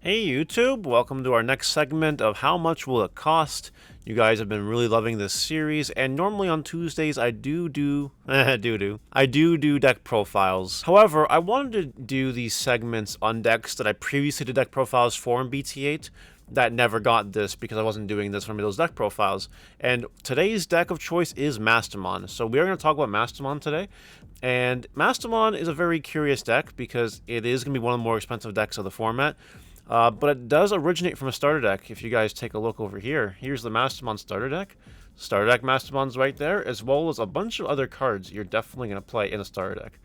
Hey YouTube, welcome to our next segment of How Much Will It Cost? You guys have been really loving this series, and normally on Tuesdays I do deck profiles. However, I wanted to do these segments on decks that I previously did deck profiles for in BT8 that never got this because I wasn't doing this for those deck profiles. And today's deck of choice is Mastemon. So we are going to talk about Mastemon today. And Mastemon is a very curious deck because it is going to be one of the more expensive decks of the format. But it does originate from a starter deck. If you guys take a look over here, here's the Mastemon starter deck. Starter deck Mastemon's right there, as well as a bunch of other cards you're definitely going to play in a starter deck.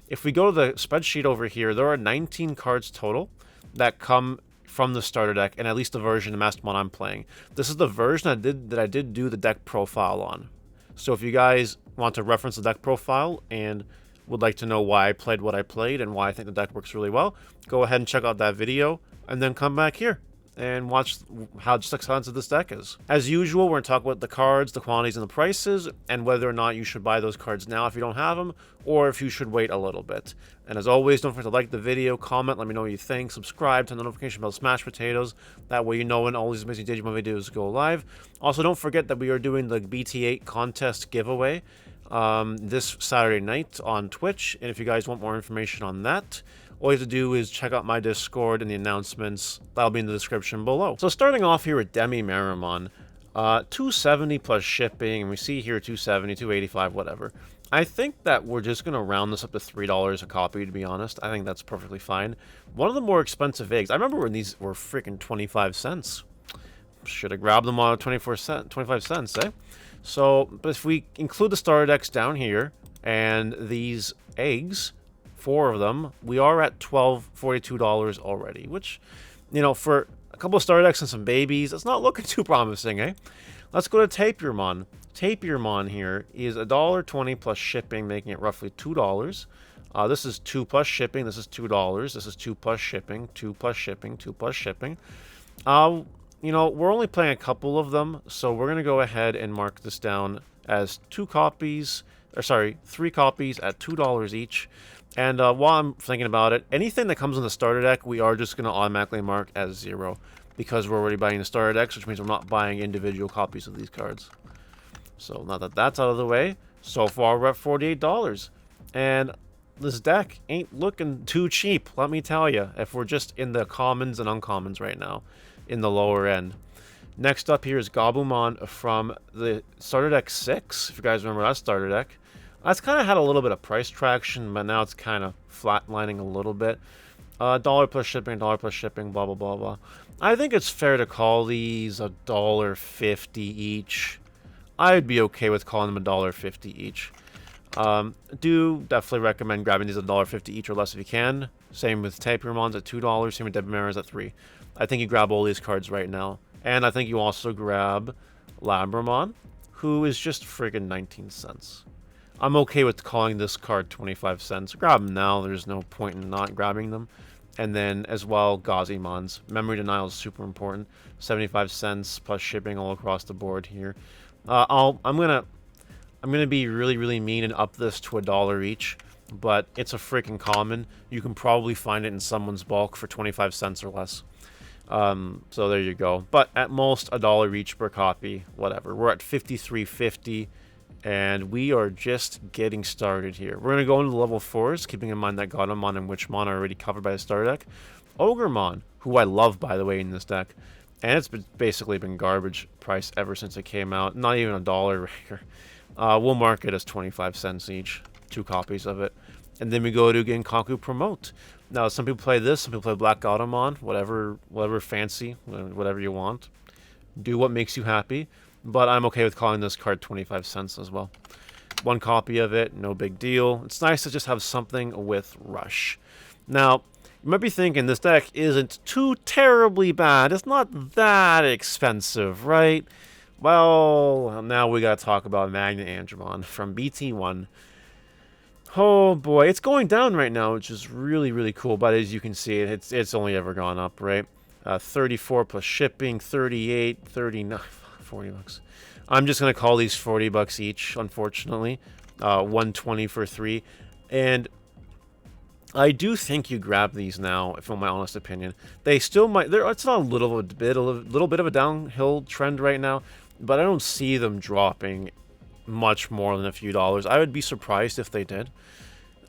If we go to the spreadsheet over here, there are 19 cards total that come from the starter deck, and at least the version of Mastemon I'm playing. This is the version I did do the deck profile on. So if you guys want to reference the deck profile and would like to know why I played what I played and why I think the deck works really well, go ahead and check out that video and then come back here and watch how just expensive this deck is. As usual, we're going to talk about the cards, the quantities, and the prices, and whether or not you should buy those cards now if you don't have them, or if you should wait a little bit. And as always, don't forget to like the video, comment, let me know what you think, subscribe, turn the notification bell, smash potatoes. That way you know when all these amazing Digimon videos go live. Also, don't forget that we are doing the BT8 contest giveaway this Saturday night on Twitch, and if you guys want more information on that, all you have to do is check out my Discord and the announcements. That'll be in the description below. So starting off here with Demi-Marimon, 270 plus shipping, and we see here 270, 285, whatever. I think that we're just going to round this up to $3 a copy, to be honest. I think that's perfectly fine. One of the more expensive eggs, I remember when these were freaking 25 cents. Should have grabbed them on 25 cents, eh? So, but if we include the starter decks down here, and these eggs, 4 of them, we are at $42 already, which, you know, for a couple of starter decks and some babies, it's not looking too promising, eh? Let's go to Tapirmon. Tapirmon here is $1.20 plus shipping, making it roughly $2. This is 2 plus shipping, this is $2, this is 2 plus shipping, 2 plus shipping, 2 plus shipping. You know, we're only playing a couple of them, so we're going to go ahead and mark this down as 3 copies at $2 each. And while I'm thinking about it, anything that comes in the starter deck, we are just going to automatically mark as 0, because we're already buying the starter decks, which means we're not buying individual copies of these cards. So now that that's out of the way, so far we're at $48. And this deck ain't looking too cheap, let me tell you, if we're just in the commons and uncommons right now, in the lower end. Next up here is Gabumon from the starter deck 6, if you guys remember that starter deck. That's kind of had a little bit of price traction, but now it's kind of flatlining a little bit. $1 plus shipping, blah, blah, blah, blah. I think it's fair to call these $1.50 each. I'd be okay with calling them $1.50 each. Do definitely recommend grabbing these at $1.50 each or less if you can. Same with Tapirmon's at $2, same with Demi-Marim's at $3. I think you grab all these cards right now. And I think you also grab Labramon, who is just friggin' 19 cents. I'm okay with calling this card 25 cents. Grab them now. There's no point in not grabbing them. And then as well, Gazimon's. Memory denial is super important. 75 cents plus shipping all across the board here. I'm gonna be really mean and up this to $1 each. But it's a freaking common. You can probably find it in someone's bulk for 25 cents or less. So there you go. But at most $1 each per copy. Whatever. We're at $53.50. And we are just getting started here. We're going to go into level 4s, keeping in mind that Godamon and Witchmon are already covered by the starter deck. Ogremon, who I love, by the way, in this deck. And it's basically been garbage price ever since it came out. Not even $1 here. We'll mark it as 25 cents each. 2 copies of it. And then we go to Genkaku Promote. Now, some people play this, some people play Black Godamon. Whatever fancy, whatever you want. Do what makes you happy. But I'm okay with calling this card 25 cents as well. 1 copy of it, no big deal. It's nice to just have something with Rush. Now, you might be thinking this deck isn't too terribly bad. It's not that expensive, right? Well, now we gotta talk about Magna Andromon from BT1. Oh boy, it's going down right now, which is really cool. But as you can see, it's only ever gone up, right? 34 plus shipping, 38, 39... $40. I'm just going to call these $40 each, unfortunately. 120 for 3. And I do think you grab these now, if in my honest opinion. They still might. It's not a little bit of a downhill trend right now, but I don't see them dropping much more than a few dollars. I would be surprised if they did.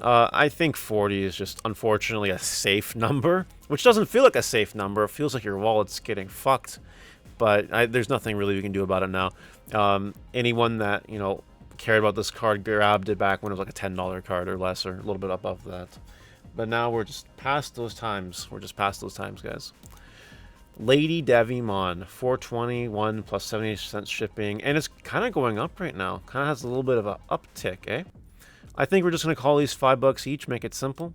I think 40 is just, unfortunately, a safe number, which doesn't feel like a safe number. It feels like your wallet's getting fucked, but there's nothing really we can do about it now. Anyone that, cared about this card grabbed it back when it was like a $10 card or less, or a little bit above that. But now we're just past those times. We're just past those times, guys. Lady Digimon, 421 plus 78 cents shipping, and it's kind of going up right now. Kind of has a little bit of an uptick, eh? I think we're just going to call these $5 each, make it simple.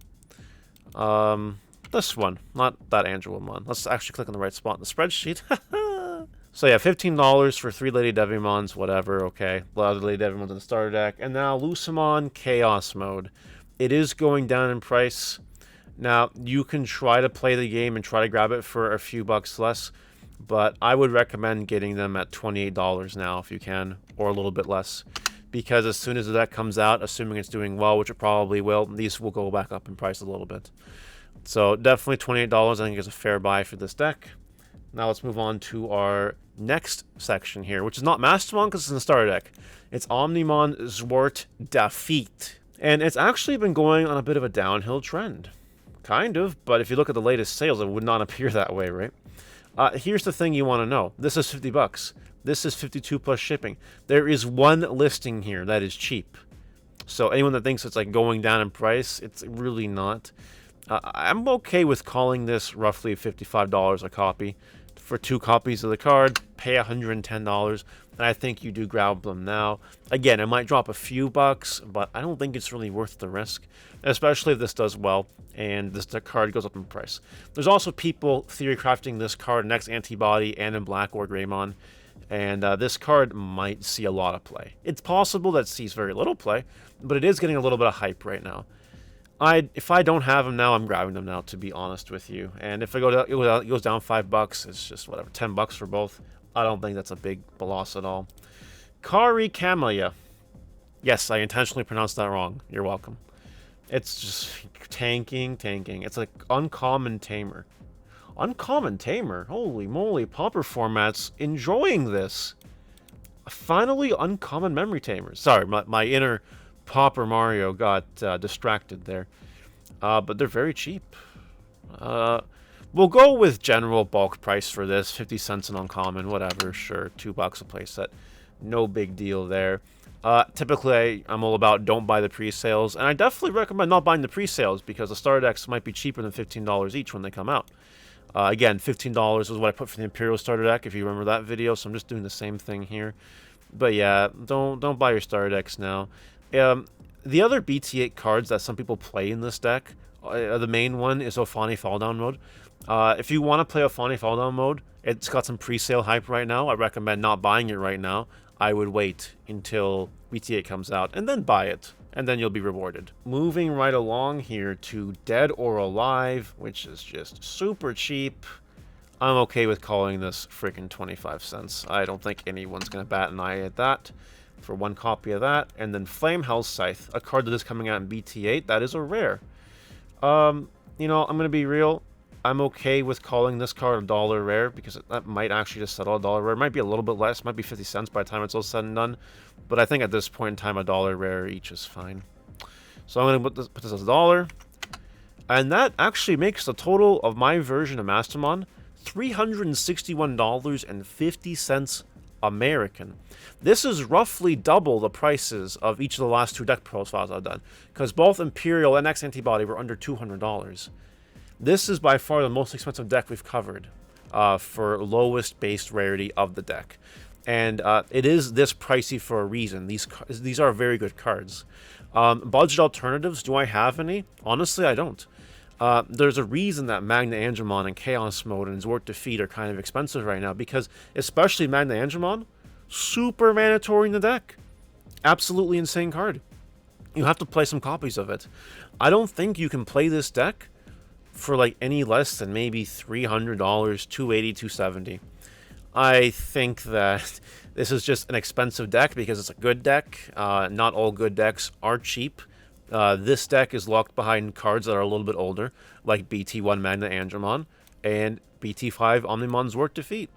This one, not that Angela one. Let's actually click on the right spot in the spreadsheet. So yeah, $15 for 3 Lady Digimons, whatever, okay. A lot of the Lady Digimons in the starter deck. And now Lusamon Chaos Mode. It is going down in price. Now, you can try to play the game and try to grab it for a few bucks less, but I would recommend getting them at $28 now if you can, or a little bit less. Because as soon as the deck comes out, assuming it's doing well, which it probably will, these will go back up in price a little bit. So definitely $28 I think is a fair buy for this deck. Now let's move on to our next section here, which is not Mastemon because it's in the starter deck. It's Omnimon Zwart Defeat. And it's actually been going on a bit of a downhill trend. Kind of, but if you look at the latest sales, it would not appear that way, right? Here's the thing you want to know. This is $50. This is 52 plus shipping. There is one listing here that is cheap. So anyone that thinks it's like going down in price, it's really not. I'm okay with calling this roughly $55 a copy. For 2 copies of the card, pay $110, and I think you do grab them now. Again, it might drop a few bucks, but I don't think it's really worth the risk, especially if this does well and the card goes up in price. There's also people theory crafting this card next Antibody and in Black or Greymon, and this card might see a lot of play. It's possible that it sees very little play, but it is getting a little bit of hype right now. If I don't have them now, I'm grabbing them now, to be honest with you. And if it goes down $5, it's just whatever, $10 for both. I don't think that's a big loss at all. Kari Camellia. Yes, I intentionally pronounced that wrong. You're welcome. It's just tanking. It's like uncommon tamer. Uncommon tamer? Holy moly, Pauper formats enjoying this. Finally, uncommon memory tamers. Sorry, my inner Pauper Mario got distracted there. But they're very cheap. We'll go with general bulk price for this. 50 cents an uncommon, whatever, sure. $2 a playset. No big deal there. Typically, I'm all about don't buy the pre-sales. And I definitely recommend not buying the pre-sales because the starter decks might be cheaper than $15 each when they come out. Again, $15 was what I put for the Imperial starter deck, if you remember that video. So I'm just doing the same thing here. But yeah, don't buy your starter decks now. The other BT8 cards that some people play in this deck, the main one is Ophani Falldown mode. If you want to play Ophani Falldown mode, it's got some pre-sale hype right now. I recommend not buying it right now. I would wait until BT8 comes out and then buy it, and then you'll be rewarded. Moving right along here to Dead or Alive, which is just super cheap. I'm okay with calling this freaking 25 cents. I don't think anyone's going to bat an eye at that. For 1 copy of that, and then Flame Hell Scythe, a card that is coming out in BT8. That is a rare. I'm gonna be real. I'm okay with calling this card a $1 rare because that might actually just settle a $1 rare. It might be a little bit less, might be 50 cents by the time it's all said and done. But I think at this point in time, a $1 rare each is fine. So I'm gonna put this as $1, and that actually makes the total of my version of Mastemon $361.50. American. This is roughly double the prices of each of the last 2 deck profiles I've done, because both Imperial and X Antibody were under $200. This is by far the most expensive deck we've covered for lowest base rarity of the deck, and it is this pricey for a reason. These are very good cards. Budget alternatives, do I have any? Honestly, I don't. There's a reason that Magna Angemon and Chaos Mode and Zwart Defeat are kind of expensive right now, because especially Magna Angemon, super mandatory in the deck. Absolutely insane card. You have to play some copies of it. I don't think you can play this deck for like any less than maybe $300, $280, $270. I think that this is just an expensive deck because it's a good deck. Not all good decks are cheap, This deck is locked behind cards that are a little bit older, like BT1 Magna Angemon and BT5 Omnimon's Work Defeat.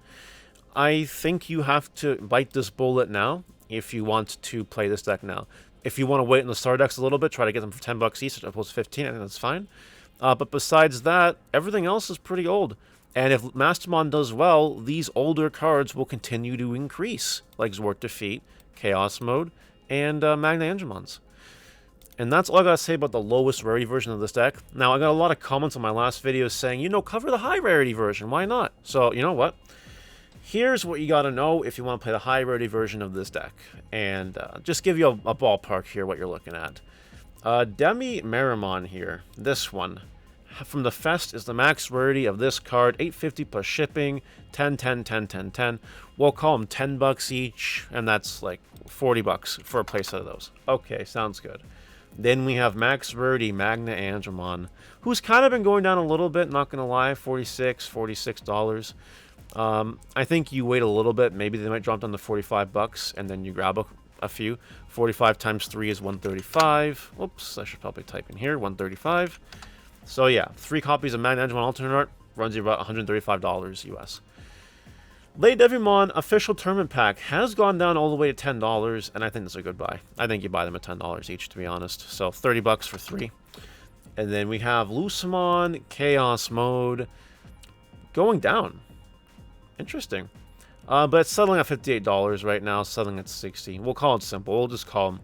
I think you have to bite this bullet now if you want to play this deck now. If you want to wait in the star decks a little bit, try to get them for 10 bucks each, as opposed to 15, I think that's fine. But besides that, everything else is pretty old. And if Mastemon does well, these older cards will continue to increase, like Zwart Defeat, Chaos Mode, and Magna Angemons. And that's all I gotta say about the lowest rarity version of this deck. Now, I got a lot of comments on my last video saying, you know, cover the high rarity version, why not? So, you know what? Here's what you gotta know if you want to play the high rarity version of this deck. And just give you a ballpark here, what you're looking at. Demi Meramon here, this one. From the Fest is the max rarity of this card, 850 plus shipping, 10, 10, 10, 10, 10. We'll call them 10 bucks each, and that's like 40 bucks for a playset of those. Okay, sounds good. Then we have max rarity Magna Angemon, who's kind of been going down a little bit, not gonna lie, $46. I think you wait a little bit, maybe they might drop down to 45 bucks, and then you grab a few. 45 times 3 is 135. Oops, I should probably type in here, 135. So yeah, 3 copies of Magna Angemon alternate art runs you about $135 US. Late Devimon official tournament pack has gone down all the way to $10, and I think that's a good buy. I think you buy them at $10 each, to be honest. So 30 bucks for 3. And then we have Lucemon, Chaos Mode, going down. Interesting. But it's settling at $58 right now, settling at 60. We'll call it simple. We'll just call them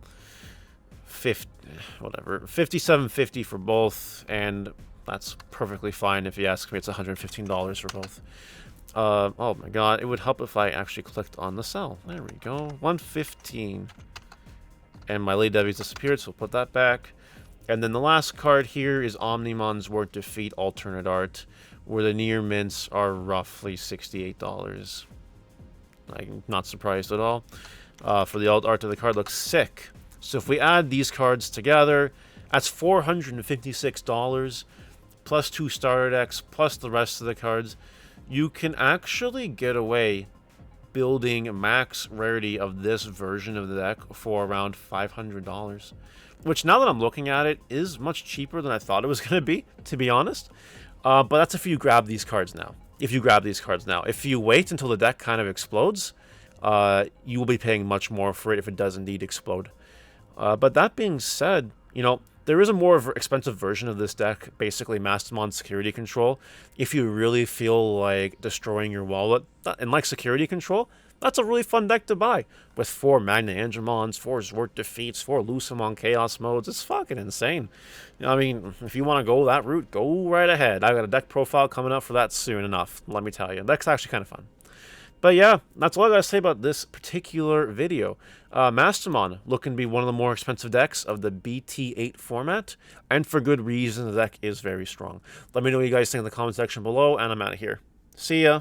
50, whatever, $57.50 for both, and that's perfectly fine if you ask me. It's $115 for both. Oh my god, it would help if I actually clicked on the cell. There we go, $115. And my Lady Devi's disappeared, so we'll put that back. And then the last card here is Omnimon's Work Defeat alternate art, where the near mints are roughly $68. I'm not surprised at all. For the alt art of the card, looks sick. So if we add these cards together, that's $456, plus 2 starter decks, plus the rest of the cards. You can actually get away building max rarity of this version of the deck for around $500. Which, now that I'm looking at it, is much cheaper than I thought it was going to be honest. But that's if you grab these cards now. If you wait until the deck kind of explodes, you will be paying much more for it if it does indeed explode. But that being said, you know, there is a more expensive version of this deck, basically Mastemon Security Control. If you really feel like destroying your wallet, and like Security Control, that's a really fun deck to buy. With 4 Magna Angemons, 4 Zwart Defeats, 4 Lucemon Chaos Modes, it's fucking insane. I mean, if you want to go that route, go right ahead. I've got a deck profile coming up for that soon enough, let me tell you. That's actually kind of fun. But yeah, that's all I gotta say about this particular video. Mastemon looking to be one of the more expensive decks of the BT8 format, and for good reason. The deck is very strong. Let me know what you guys think in the comment section below, and I'm out of here. See ya!